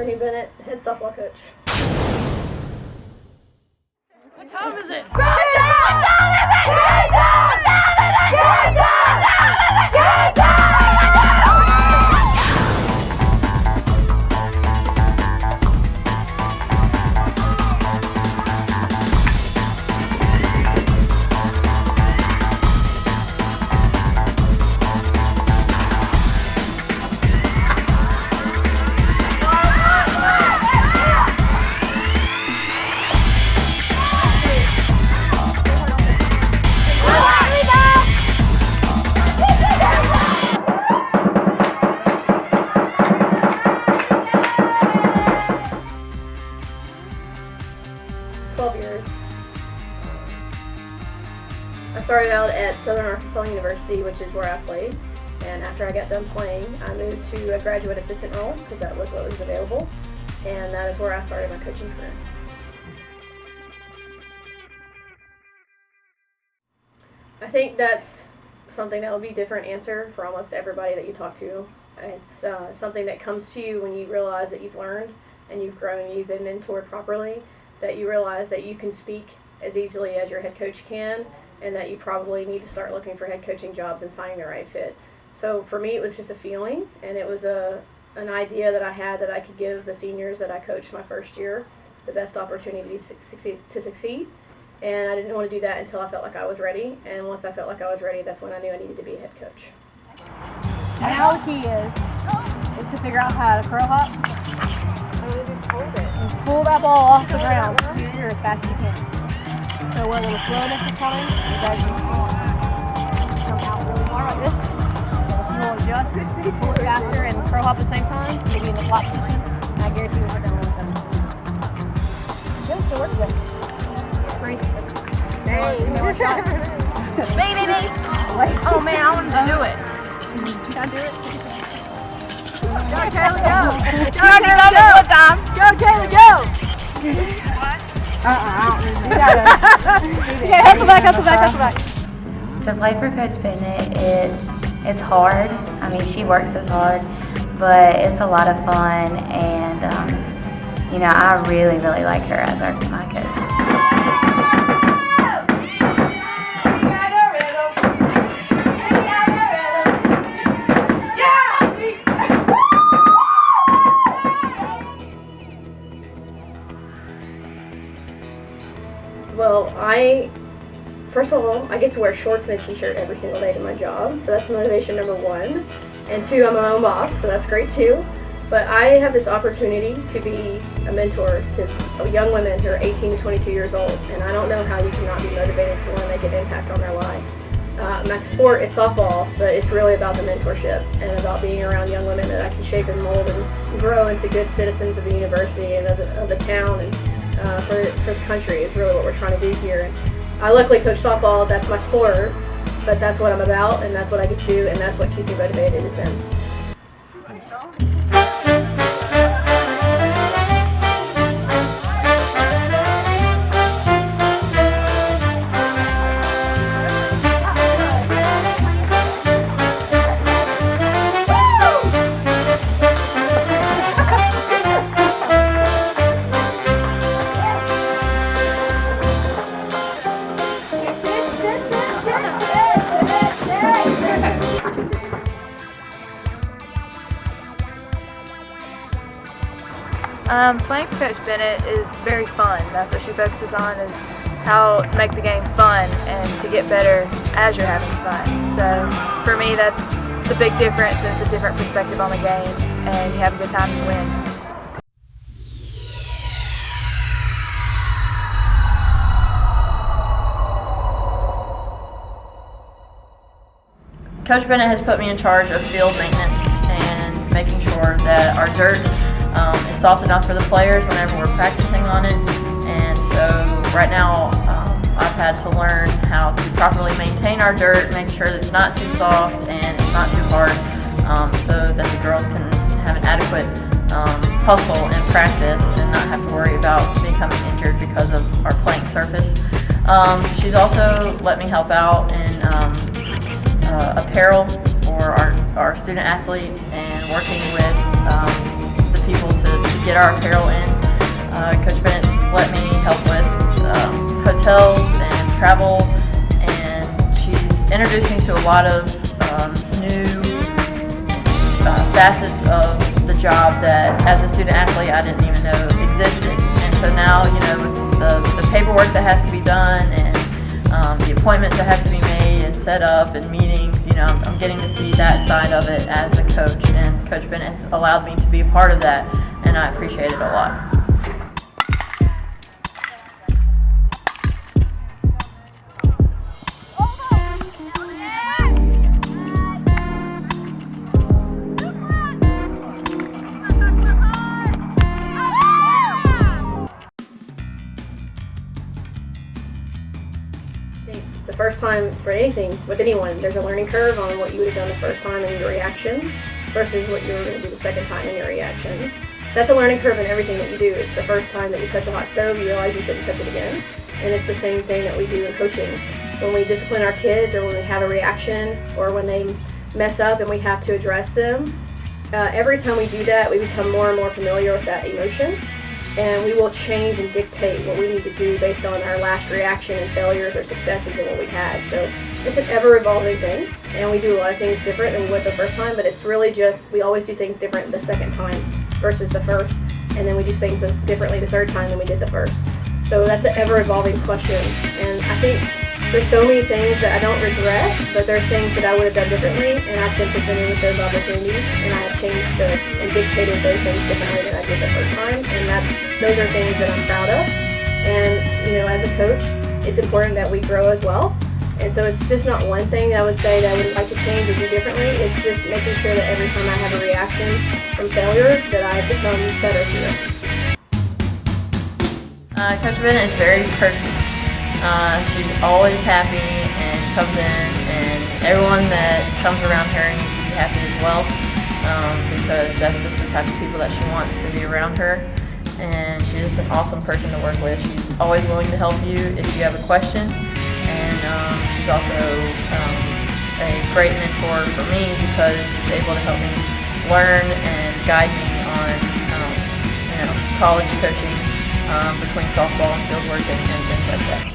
Brittany Bennett, head softball coach. What time is it? I started out at Southern Arkansas University, which is where I played, and after I got done playing, I moved to a graduate assistant role because that was what was available, and that is where I started my coaching career. I think that's something that will be a different answer for almost everybody that you talk to. It's something that comes to you when you realize that you've learned and you've grown, you've been mentored properly, that you realize that you can speak as easily as your head coach can, and that you probably need to start looking for head coaching jobs and finding the right fit. So for me, it was just a feeling, and it was an idea that I had that I could give the seniors that I coached my first year the best opportunity to succeed. And I didn't want to do that until I felt like I was ready. And once I felt like I was ready, that's when I knew I needed to be a head coach. Now the key is to figure out how to curl hop. And pull that ball off the ground to your ear as fast as you can. So where the slowness is coming, you guys can come out really far like this. If you will adjust, pull it faster, and curl hop at the same time, you'll be in the flop position. And I guarantee you'll hit that one with them. Good, still works good. Three. Baby! Oh man, I wanted to do it. Can I do it? Go, Kayla, go! You already done it one time. Go, Kayla, go! I don't need to. You gotta hustle back. To play for Coach Bennett it's hard. I mean, she works as hard, but it's a lot of fun, and I really, really like her as my coach. Well, first of all, I get to wear shorts and a t-shirt every single day to my job, so that's motivation number one. And two, I'm my own boss, so that's great too. But I have this opportunity to be a mentor to young women who are 18 to 22 years old, and I don't know how you cannot be motivated to want to make an impact on their life. My sport is softball, but it's really about the mentorship and about being around young women that I can shape and mold and grow into good citizens of the university and of the town and for the country is really what we're trying to do here. And I luckily coach softball, that's my sport, but that's what I'm about and that's what I get to do and that's what keeps me motivated is them. Playing for Coach Bennett is very fun. That's what she focuses on, is how to make the game fun and to get better as you're having fun. So for me, it's a big difference. It's a different perspective on the game, and you have a good time to win. Coach Bennett has put me in charge of field maintenance and making sure that our dirt is soft enough for the players whenever we're practicing on it. And so right now I've had to learn how to properly maintain our dirt, make sure that it's not too soft and it's not too hard, so that the girls can have an adequate hustle and practice and not have to worry about becoming injured because of our playing surface. She's also let me help out in apparel for our student athletes and working with the people to get our apparel in. Coach Bennett's let me help with hotels and travel, and she's introduced me to a lot of new facets of the job that as a student athlete I didn't even know existed. And so now, with the paperwork that has to be done and the appointments that have to be made and set up and meetings, I'm getting to see that side of it as a coach, and Coach Bennett has allowed me to be a part of that, and I appreciate it a lot. The first time for anything with anyone, there's a learning curve on what you would have done the first time and your reactions versus what you were going to do the second time and your reactions. That's a learning curve in everything that you do. It's the first time that you touch a hot stove, you realize you shouldn't touch it again. And it's the same thing that we do in coaching. When we discipline our kids, or when we have a reaction, or when they mess up and we have to address them, every time we do that, we become more and more familiar with that emotion. And we will change and dictate what we need to do based on our last reaction and failures or successes and what we had. So it's an ever-evolving thing, and we do a lot of things different than we would the first time, but it's really just, we always do things different the second time versus the first, and then we do things differently the third time than we did the first. So that's an ever-evolving question, and I think there's so many things that I don't regret, but there's things that I would have done differently, and I've been presented with those opportunities, and I have changed and dictated those things differently than I did the first time, and those are things that I'm proud of. And as a coach, it's important that we grow as well, and so it's just not one thing that I would say that I would like to change or do differently. It's just making sure that every time I have a reaction from failure, that I become better through it. Coach Bennett is very personal. She's always happy and comes in, and everyone that comes around her needs to be happy as well, because that's just the type of people that she wants to be around her. And she's just an awesome person to work with. She's always willing to help you if you have a question, and she's also a great mentor for me because she's able to help me learn and guide me on college coaching between softball and field work and things like that.